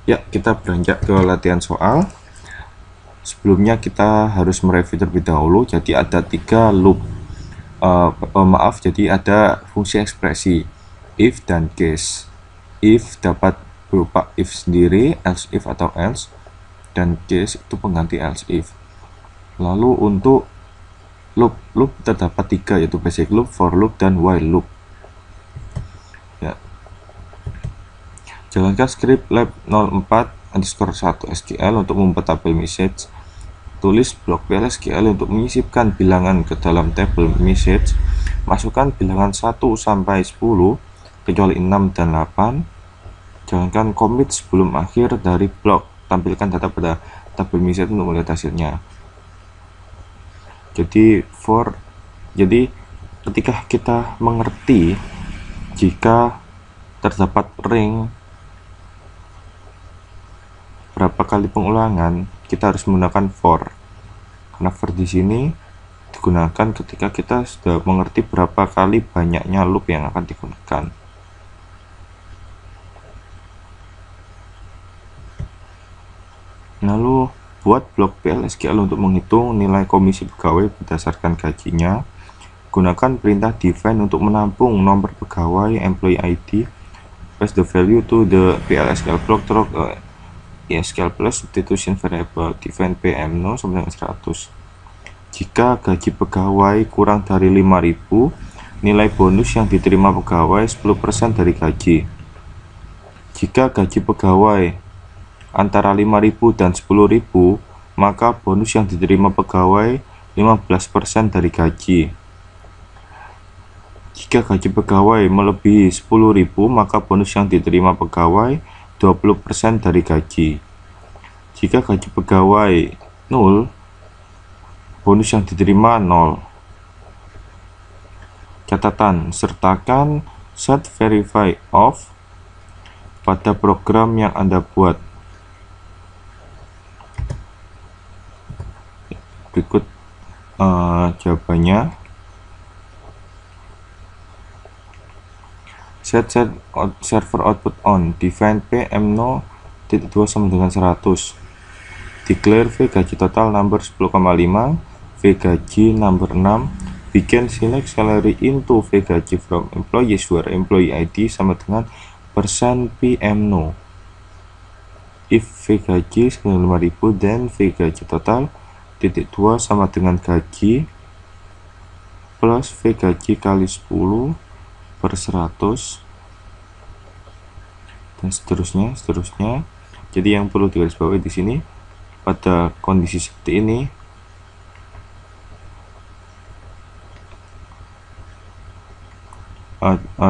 Ya, kita beranjak ke latihan soal. Sebelumnya kita harus mereview terlebih dahulu. Jadi ada 3 loop. Jadi ada fungsi ekspresi if dan case. If dapat berupa if sendiri, else if atau else, dan case itu pengganti else if. Lalu untuk loop terdapat 3, yaitu basic loop, for loop, dan while loop. Ya. Jalankan script lab 04_1 SQL untuk membuat tabel message. Tulis blok PLSQL untuk menyisipkan bilangan ke dalam tabel message. Masukkan bilangan 1 sampai 10 kecuali 6 dan 8. Jalankan commit sebelum akhir dari blok. Tampilkan data pada tabel message untuk melihat hasilnya. Jadi ketika kita mengerti jika terdapat ring berapa kali pengulangan, kita harus menggunakan for. Karena for di sini digunakan ketika kita sudah mengerti berapa kali banyaknya loop yang akan digunakan. Lalu buat blok PLSQL untuk menghitung nilai komisi pegawai berdasarkan gajinya. Gunakan perintah define untuk menampung nomor pegawai employee ID. Paste the value to the PLSQL block through SQL plus substitution variable. Define PM0 sama dengan 100. Jika gaji pegawai kurang dari 5.000, nilai bonus yang diterima pegawai 10% dari gaji. Jika gaji pegawai antara 5.000 dan 10.000, maka bonus yang diterima pegawai 15% dari gaji. Jika gaji pegawai melebihi 10.000, maka bonus yang diterima pegawai 20% dari gaji. Jika gaji pegawai 0, bonus yang diterima 0. Catatan, sertakan set verify off pada program yang Anda buat. Berikut jawabannya. Set server output on. Define PM0.2 sama dengan 100. Declare V gaji total number 10,5, V gaji number 6. Bikin select salary into V gaji from employees where employee ID sama dengan %PM0. If V gaji 95.000, then V gaji total (2) sama dengan gaji plus V gaji kali 10 per 100 dan seterusnya. Jadi yang perlu digarisbawahi di sini, pada kondisi seperti ini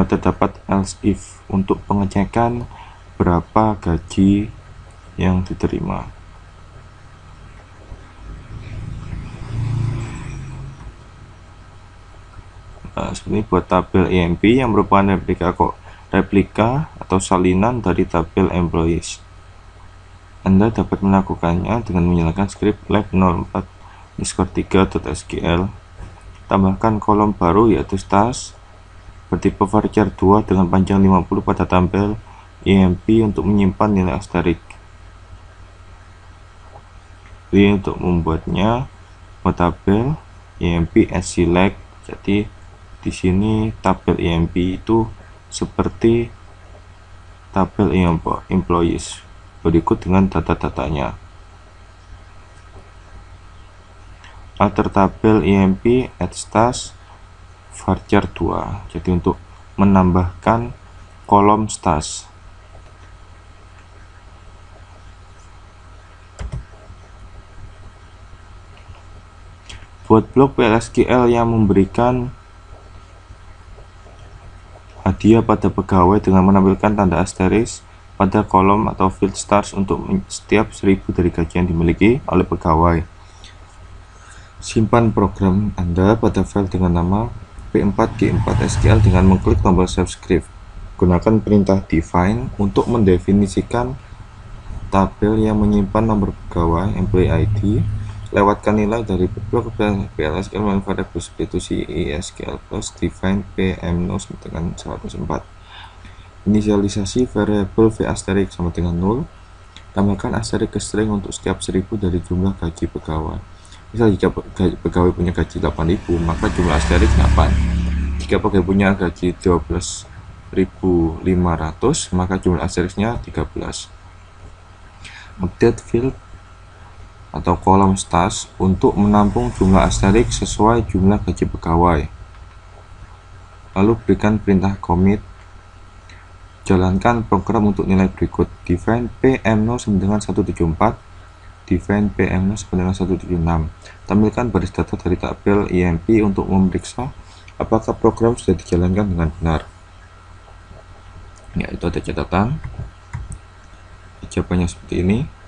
terdapat else if untuk pengecekan berapa gaji yang diterima. Seperti ini buat tabel EMP yang merupakan replika atau salinan dari tabel employees. Anda dapat melakukannya dengan menyalakan script lab 04_3.SQL. Tambahkan kolom baru yaitu stats bertipe varchar 2 dengan panjang 50 pada tabel EMP untuk menyimpan nilai asterik. Jadi untuk membuatnya tabel EMP as select. Jadi di sini tabel EMP itu seperti tabel employees berikut dengan data-datanya. Alter tabel EMP add stats varchar 2. Jadi untuk menambahkan kolom stats. Buat blok PLSQL yang memberikan hadiah pada pegawai dengan menampilkan tanda asteris pada kolom atau field stars untuk setiap 1.000 dari gaji yang dimiliki oleh pegawai. Simpan program Anda pada file dengan nama p4g4.sql dengan mengklik tombol save script. Gunakan perintah define untuk mendefinisikan tabel yang menyimpan nomor pegawai employee ID. Lewatkan nilai dari blok PLSQL melalui variabel substitusi SQL plus define PM0 sama dengan 104. Inisialisasi variabel V asterisk sama dengan 0. Tambahkan asterisk ke string untuk setiap 1000 dari jumlah gaji pegawai. Misal jika pegawai punya gaji 8.000, maka jumlah asterisk 8. Jika pegawai punya gaji 12.500, maka jumlah asterisknya 13. Update field atau kolom stats untuk menampung jumlah asterisk sesuai jumlah gaji pegawai. Lalu berikan perintah commit. Jalankan program untuk nilai berikut. Define PM0 sama dengan 174. Define PM0 sama dengan 176. Tampilkan baris data dari tabel IMP untuk memeriksa apakah program sudah dijalankan dengan benar. Ya, itu ada catatan. Jawabannya seperti ini.